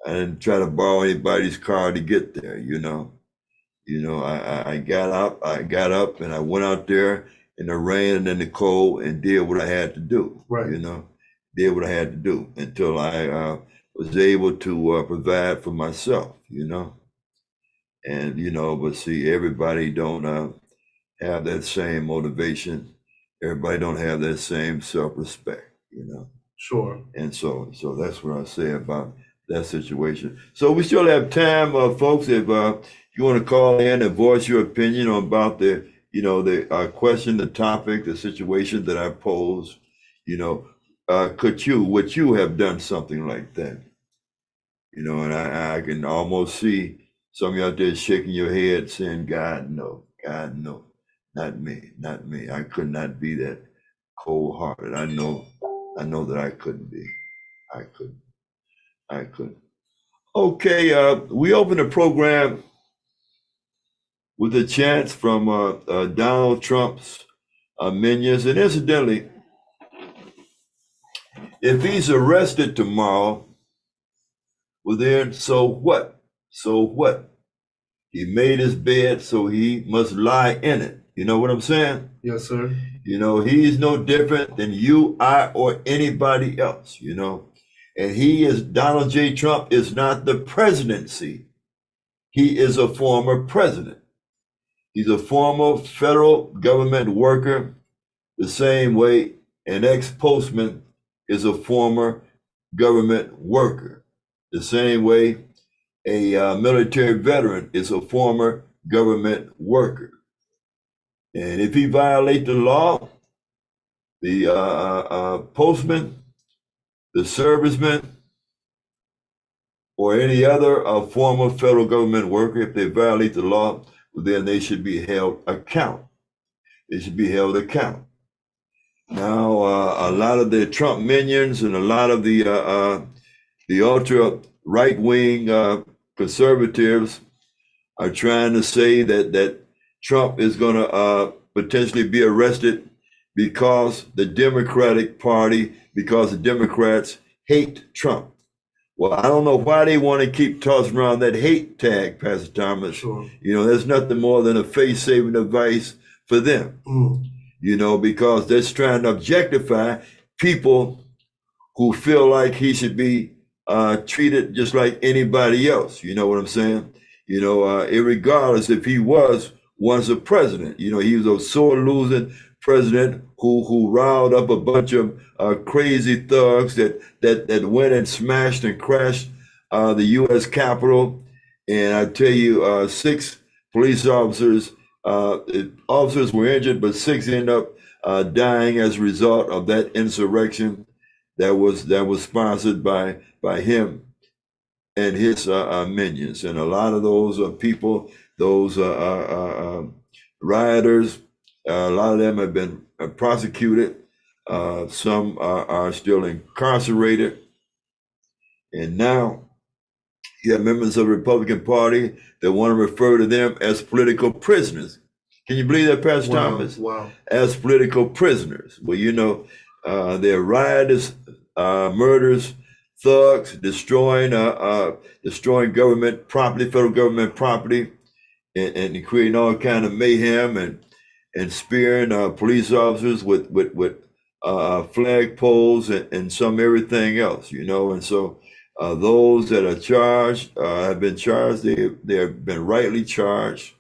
A: I didn't try to borrow anybody's car to get there, I got up and I went out there in the rain and in the cold and did what I had to do.
B: Right.
A: Did what I had to do until I was able to provide for myself, and, but see, everybody don't have that same motivation. Everybody don't have that same self-respect,
B: Sure.
A: And so that's what I say about that situation. So we still have time, folks, if you want to call in and voice your opinion about the question, the topic, the situation that I posed, would you have done something like that? And I can almost see some of you out there shaking your head saying, God, no, not me. I could not be that cold-hearted. I know that I couldn't be. I couldn't. Okay, we opened the program with a chant from Donald Trump's minions. And incidentally, if he's arrested tomorrow, well then, so what? So what? He made his bed, so he must lie in it. You know what I'm saying?
B: Yes, sir.
A: You know, he's no different than you, I, or anybody else, you know. And Donald J. Trump is not the presidency. He is a former president. He's a former federal government worker, the same way an ex-postman is a former government worker, the same way a military veteran is a former government worker. And if he violates the law, the postman, the serviceman, or any other former federal government worker, if they violate the law, then they should be held account. They should be held account. Now, a lot of the Trump minions and a lot of the ultra right-wing conservatives are trying to say that Trump is going to potentially be arrested because the Democratic Party, because the Democrats hate Trump. Well, I don't know why they want to keep tossing around that hate tag, Pastor Thomas.
B: Sure.
A: You know, there's nothing more than a face-saving device for them. You know, because they're trying to objectify people who feel like he should be treated just like anybody else. You know what I'm saying? You know, irregardless if he was once a president. You know, he was a sore losing president who riled up a bunch of crazy thugs that went and smashed and crashed the U.S. Capitol. And I tell you, 6 police officers were injured, but 6 ended up dying as a result of that insurrection that was sponsored by him and his minions. And a lot of those people, those rioters, a lot of them have been prosecuted. Some are still incarcerated. And now you have members of the Republican Party that want to refer to them as political prisoners. Can you believe that, Pastor Thomas?
B: Wow.
A: As political prisoners. Well, you know, they're rioters, murders, thugs, destroying government property, federal government property, and creating all kind of mayhem and spearing police officers with flag poles and some everything else, you know. And so those that are charged have been charged. They have been rightly charged,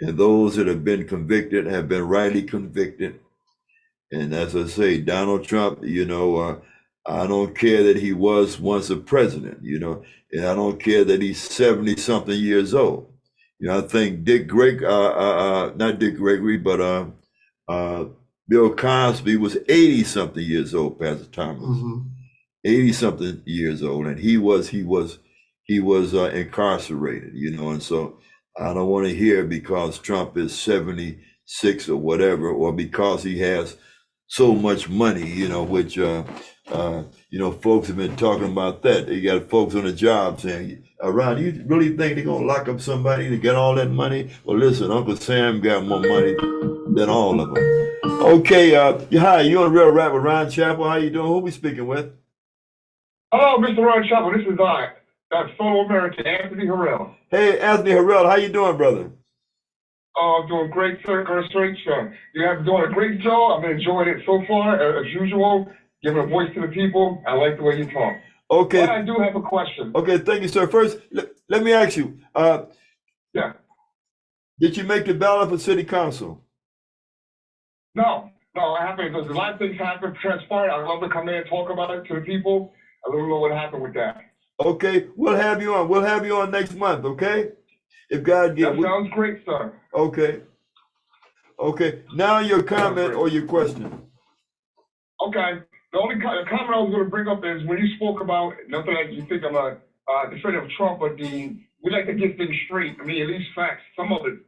A: and those that have been convicted have been rightly convicted. And as I say, Donald Trump, you know, I don't care that he was once a president, you know, and I don't care that he's 70-something years old. You know, I think not Dick Gregory, but Bill Cosby was 80-something years old, Pastor Thomas. 80-something years old, and he was incarcerated, you know. And so I don't want to hear because Trump is 76 or whatever, or because he has so much money, you know, which you know, folks have been talking about that. You got folks on the job saying, Ron, you really think they're gonna lock up somebody to get all that money? Well, listen, Uncle Sam got more money than all of them. Okay, hi, you on Real Rap with Ron Chapel? How you doing? Who we speaking with?
H: Hello, Mr. Ron Chapel. This is that fellow American, Anthony Harrell.
A: Hey, Anthony Harrell, how you doing, brother?
H: Oh, I'm doing great, sir. You have doing a great job. I've been enjoying it so far, as usual. Giving a voice to the people. I like the way you talk.
A: Okay.
H: But I do have a question.
A: Okay, thank you, sir. First, let me ask you.
H: Yeah.
A: Did you make the ballot for city council?
H: No, I haven't. Because a lot of things happen, transpired. I'd love to come in and talk about it to the people. I don't know what happened with that.
A: Okay, we'll have you on. We'll have you on next month, okay? If God gives.
H: That sounds great, sir.
A: Okay. Okay, now your comment or your question.
H: Okay. The only comment I was going to bring up is when you spoke about, nothing that you think I'm defending of Trump, but we like to get things straight. I mean, at least facts, some of it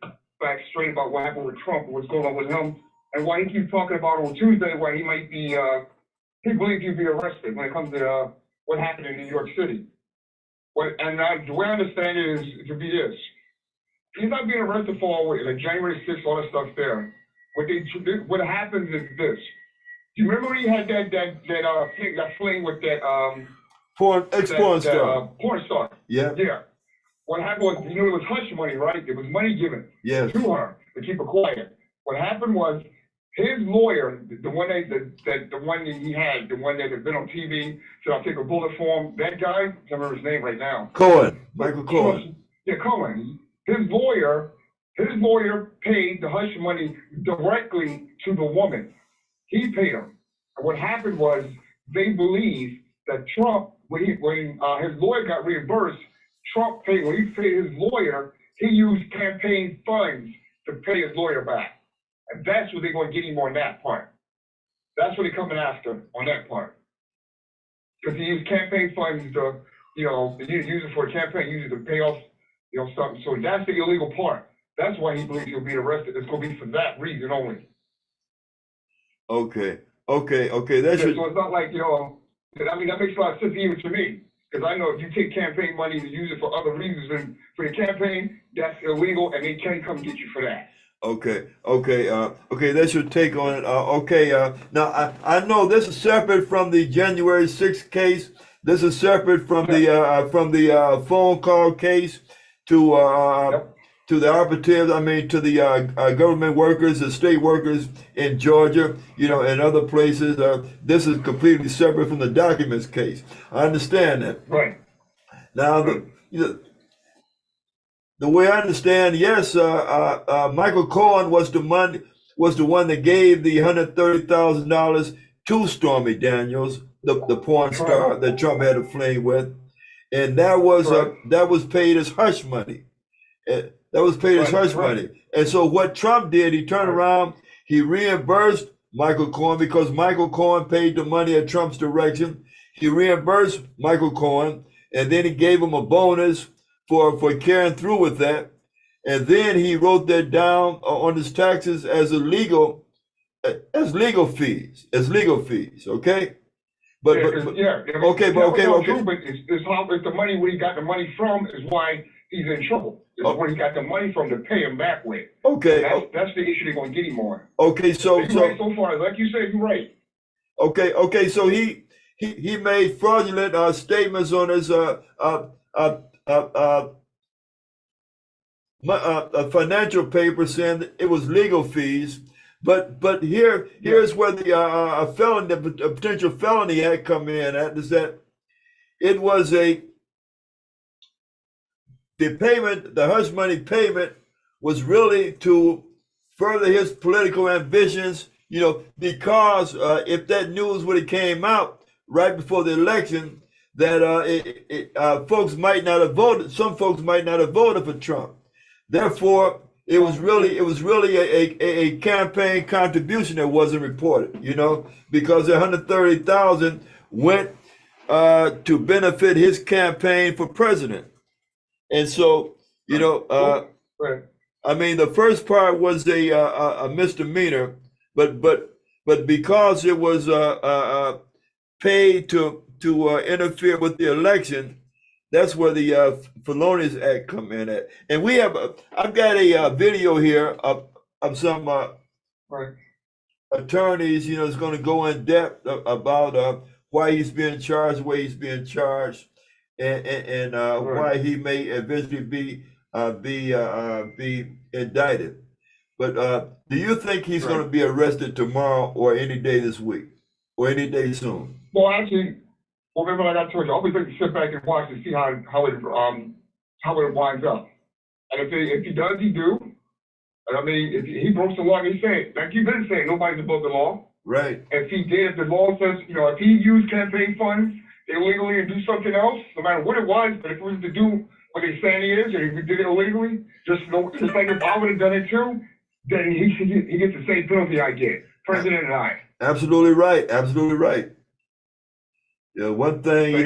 H: facts straight about what happened with Trump and what's going on with him, and why he keeps talking about on Tuesday why he might be, he believes he'll be arrested when it comes to what happened in New York City. The way I understand it is to be this. He's not being arrested for like January 6th, all that stuff there. What happens is this. Do you remember when he had that fling with that
A: Porn star.
H: porn star?
A: Yeah.
H: Yeah. What happened was, it was hush money, right? It was money given
A: Yes.
H: to her to keep her quiet. What happened was his lawyer, the one that he had, the one that had been on TV, said I'll take a bullet for him. That guy, I can't remember his name right now.
A: Cohen. Michael Cohen.
H: Yeah, Cohen. His lawyer paid the hush money directly to the woman. He paid him. And what happened was they believe that Trump, when his lawyer got reimbursed, when he paid his lawyer, he used campaign funds to pay his lawyer back. And that's what they're going to get him on that part. That's what they're coming after on that part. Because he used campaign funds to, use it for a campaign, use it to pay off, something. So that's the illegal part. That's why he believes he'll be arrested. It's going to be for that reason only.
A: Okay. That's
H: So it's not like, that makes a lot of sense even to me. Because I know if you take campaign money to use it for other reasons than for your campaign, that's illegal, and they can come get you for that.
A: Okay. That's your take on it. Now I know this is separate from the January 6th case. This is separate from the phone call case to the operatives. I mean, to the government workers, the state workers in Georgia, and other places. This is completely separate from the documents case. I understand that.
H: Right.
A: Now, the way I understand, yes, Michael Cohen was the one that gave the $130,000 to Stormy Daniels, the porn star that Trump had a fling with, and that was paid as hush money. That was paid as hush money. And so what Trump did, he turned around, he reimbursed Michael Cohen because Michael Cohen paid the money at Trump's direction. He reimbursed Michael Cohen, and then he gave him a bonus for carrying through with that. And then he wrote that down on his taxes as legal fees, okay? But
H: it's the money where he got the money from is why he's in trouble. It's where he got the money from to pay him back with.
A: Okay.
H: That's the issue they're going to get him on.
A: Okay, so
H: far, like you said, you're right.
A: Okay, so he made fraudulent statements on his financial paper saying that it was legal fees, but here's where the potential felony act come in at, is that it was the hush money payment was really to further his political ambitions, because if that news would have came out right before the election, that some folks might not have voted for Trump. Therefore, it was really a campaign contribution that wasn't reported, because the $130,000 went to benefit his campaign for president. And so, I mean, the first part was a misdemeanor, but because it was paid to interfere with the election, that's where the Felonious Act come in at. And I've got a video here of some attorneys, is going to go in depth about why he's being charged, the way he's being charged, and why he may eventually be indicted. But do you think he's going to be arrested tomorrow or any day this week or any day soon?
H: Well, actually, remember, like I told you, I'll be ready to sit back and watch and see how it winds up. And if he does, he do. I mean, if he broke the law, he said, like you've been saying, nobody's above the law.
A: Right.
H: If he did, if the law says, if he used campaign funds illegally and do something else, no matter what it was, but if it was to do what they saying he is, or if he did it illegally, just like if I would have done it too, then he gets the same penalty I get, President and I.
A: Absolutely right. One thing,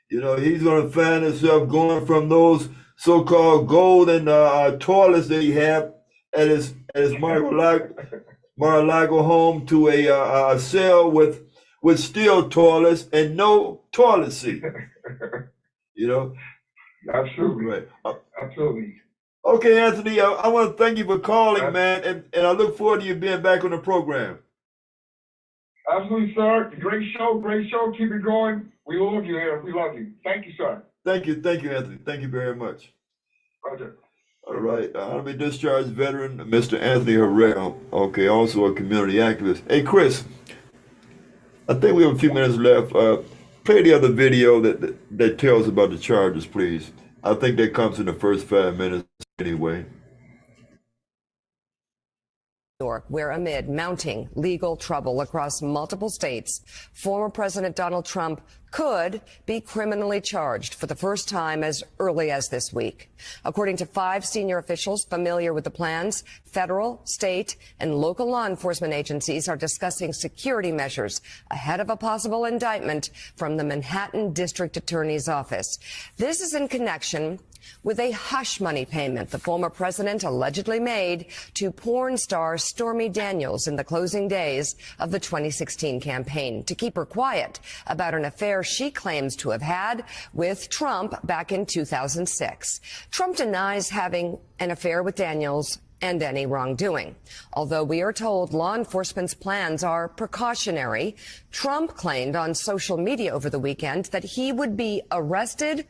A: he's going to find himself going from those so-called golden toilets that he had at his Mar-a-Lago home to a cell with steel toilets and no toilet seat. You know,
H: Absolutely.
A: right?
H: Absolutely.
A: Okay, Anthony, I want to thank you for calling,
H: Yes.
A: man, and I look forward to you being back on the program.
H: Absolutely, sir. Great show. Great show. Keep it going. We love you here. We love you. Thank you, sir.
A: Thank you, Anthony. Thank you very much.
H: Roger.
A: All right, Honorably discharged veteran, Mr. Anthony Harrell. Okay, also a community activist. Hey, Chris, I think we have a few minutes left. Play the other video that tells about the charges, please. I think that comes in the first 5 minutes anyway.
I: York, where amid mounting legal trouble across multiple states, former President Donald Trump could be criminally charged for the first time as early as this week. According to 5 senior officials familiar with the plans, federal, state, and local law enforcement agencies are discussing security measures ahead of a possible indictment from the Manhattan District Attorney's Office. This is in connection with a hush money payment the former president allegedly made to porn star Stormy Daniels in the closing days of the 2016 campaign to keep her quiet about an affair she claims to have had with Trump back in 2006. Trump denies having an affair with Daniels and any wrongdoing. Although we are told law enforcement's plans are precautionary, Trump claimed on social media over the weekend that he would be arrested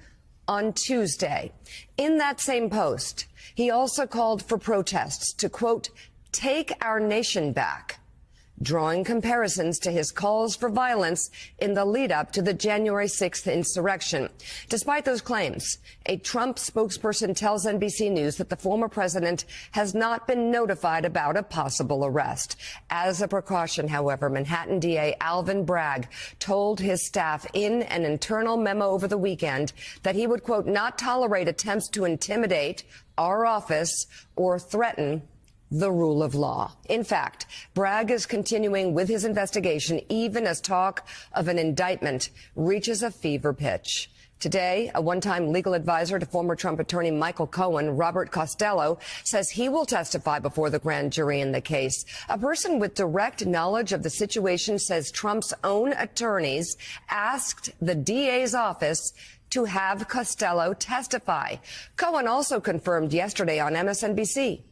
I: on Tuesday. In that same post, he also called for protests to, quote, take our nation back, drawing comparisons to his calls for violence in the lead up to the January 6th insurrection. Despite those claims, a Trump spokesperson tells NBC News that the former president has not been notified about a possible arrest. As a precaution, however, Manhattan DA Alvin Bragg told his staff in an internal memo over the weekend that he would, quote, not tolerate attempts to intimidate our office or threaten the rule of law. In fact, Bragg is continuing with his investigation even as talk of an indictment reaches a fever pitch. Today, a one-time legal advisor to former Trump attorney Michael Cohen, Robert Costello, says he will testify before the grand jury in the case. A person with direct knowledge of the situation says Trump's own attorneys asked the DA's office to have Costello testify. Cohen also confirmed yesterday on MSNBC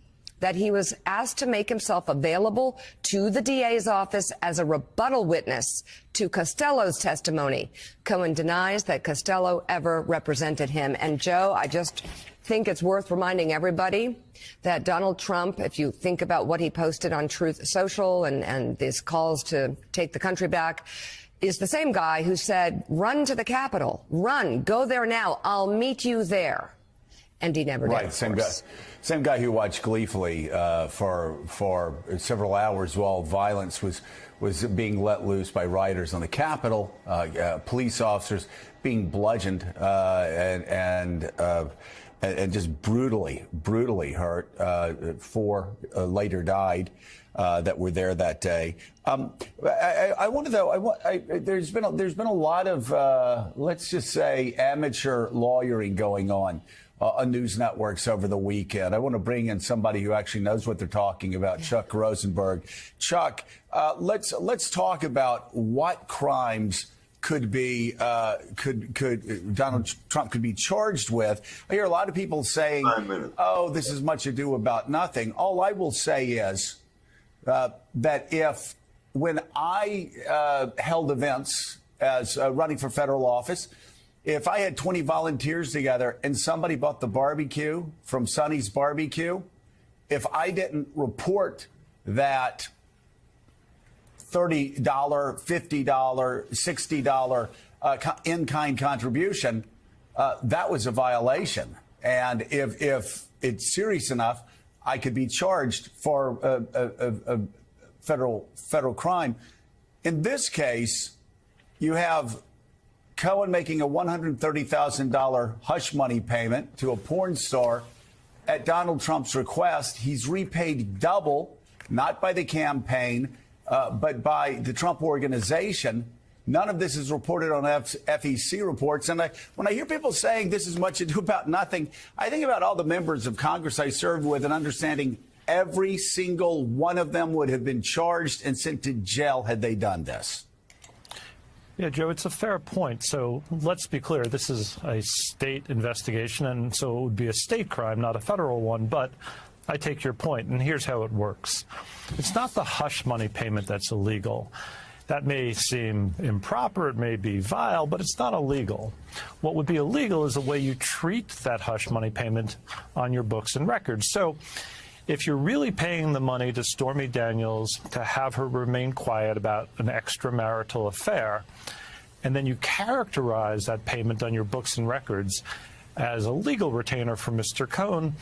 I: that he was asked to make himself available to the DA's office as a rebuttal witness to Costello's testimony. Cohen denies that Costello ever represented him. And Joe, I just think it's worth reminding everybody that Donald Trump, if you think about what he posted on Truth Social and these calls to take the country back, is the same guy who said, run to the Capitol, run, go there now, I'll meet you there. And he never did.
J: Right, same guy who watched gleefully for several hours while violence was being let loose by rioters on the Capitol, police officers being bludgeoned and just brutally hurt. 4 later died that were there that day. I wonder though. There's been a lot of let's just say amateur lawyering going on news networks over the weekend. I want to bring in somebody who actually knows what they're talking about, Chuck Rosenberg. Chuck, let's talk about what crimes could Donald Trump could be charged with. I hear a lot of people saying, "Oh, this is much ado about nothing." All I will say is that if when I held events as running for federal office, if I had 20 volunteers together and somebody bought the barbecue from Sonny's Barbecue, if I didn't report that $30, $50, $60 in-kind contribution, that was a violation. And if it's serious enough, I could be charged for a federal crime. In this case, you have Cohen making a $130,000 hush money payment to a porn star at Donald Trump's request. He's repaid double, not by the campaign, but by the Trump organization. None of this is reported on FEC reports. And when I hear people saying this is much ado about nothing, I think about all the members of Congress I served with and understanding every single one of them would have been charged and sent to jail had they done this.
K: Yeah, Joe, it's a fair point. So let's be clear. This is a state investigation, and so it would be a state crime, not a federal one. But I take your point, and here's how it works. It's not the hush money payment that's illegal. That may seem improper, it may be vile, but it's not illegal. What would be illegal is the way you treat that hush money payment on your books and records. So if you're really paying the money to Stormy Daniels to have her remain quiet about an extramarital affair, and then you characterize that payment on your books and records as a legal retainer for Mr. Cohn,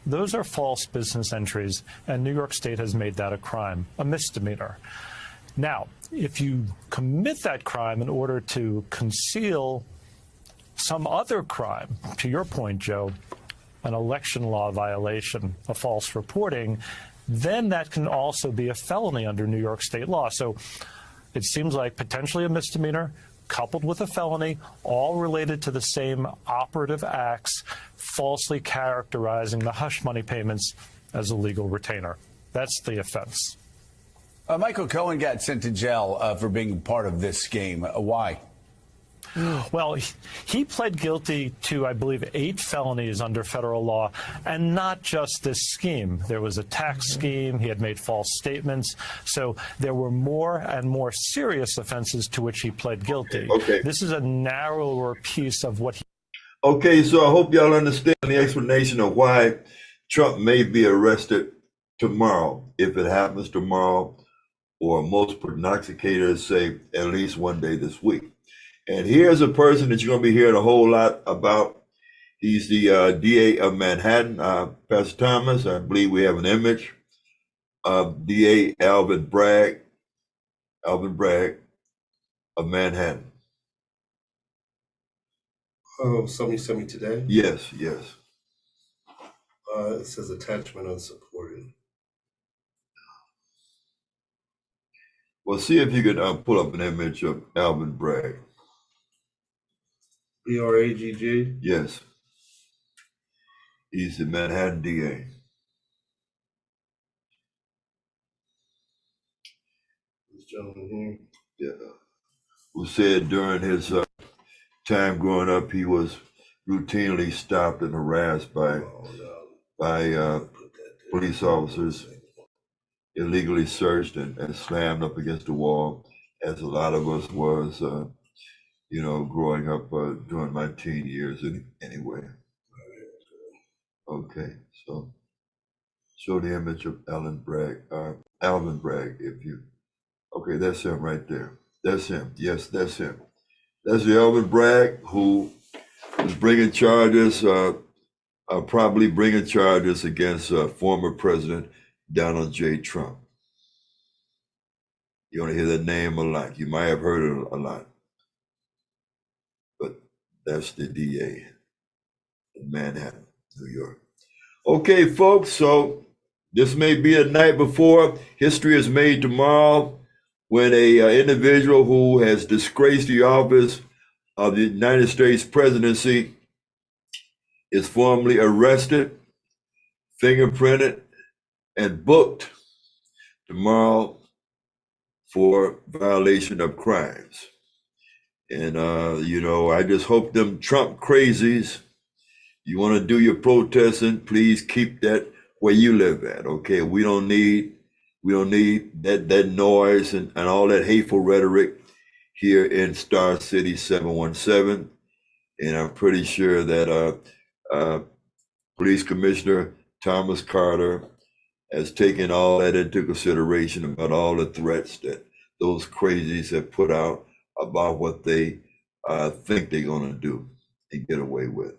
K: those are false business entries, and New York State has made that a crime, a misdemeanor. Now, if you commit that crime in order to conceal some other crime, to your point, Joe, an election law violation, a false reporting, then that can also be a felony under New York State law. So it seems like potentially a misdemeanor coupled with a felony, all related to the same operative acts, falsely characterizing the hush money payments as a legal retainer. That's the offense.
J: Michael Cohen got sent to jail for being part of this scheme. Why?
K: Well, he pled guilty to, I believe, 8 felonies under federal law, and not just this scheme. There was a tax scheme. He had made false statements. So there were more and more serious offenses to which he pled guilty.
A: Okay.
K: This is a narrower piece of what he...
A: Okay, so I hope y'all understand the explanation of why Trump may be arrested tomorrow, if it happens tomorrow, or most prognosticators say at least one day this week. And here's a person that you're going to be hearing a whole lot about. He's the DA of Manhattan, Pastor Thomas. I believe we have an image of DA Alvin Bragg of Manhattan.
B: Oh, somebody sent me today.
A: Yes.
B: It says attachment unsupported.
A: Well, see if you could pull up an image of Alvin Bragg.
B: BRAGG.
A: Yes. He's the Manhattan DA.
B: This gentleman here.
A: Yeah. Who said during his time growing up, he was routinely stopped and harassed by police officers, illegally searched and slammed up against the wall, as a lot of us was, growing up during my teen years anyway. Okay, so show the image of Alvin Bragg, if you, okay, that's him right there. That's him, yes, that's him. That's the Alvin Bragg who is bringing charges, probably bringing charges against former President Donald J. Trump. You're going to hear that name a lot. You might have heard it a lot. But that's the DA in Manhattan, New York. Okay, folks, so this may be a night before history is made tomorrow when a individual who has disgraced the office of the United States presidency is formally arrested, fingerprinted, and booked tomorrow for violation of crimes. And, I just hope them Trump crazies, you want to do your protesting, please keep that where you live at, okay? We don't need that noise and all that hateful rhetoric here in Star City 717. And I'm pretty sure that Police Commissioner Thomas Carter has taken all that into consideration about all the threats that those crazies have put out about what they think they're going to do and get away with.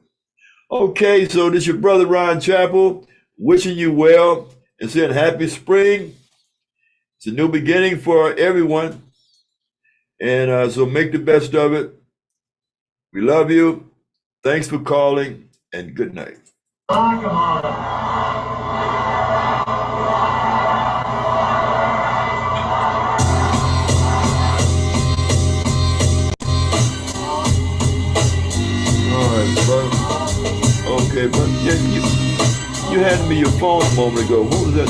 A: Okay, so this is your brother Ron Chappell wishing you well and saying happy spring. It's a new beginning for everyone. And so make the best of it. We love you. Thanks for calling and good night. Okay, but you handed me your phone a moment ago. Who was that?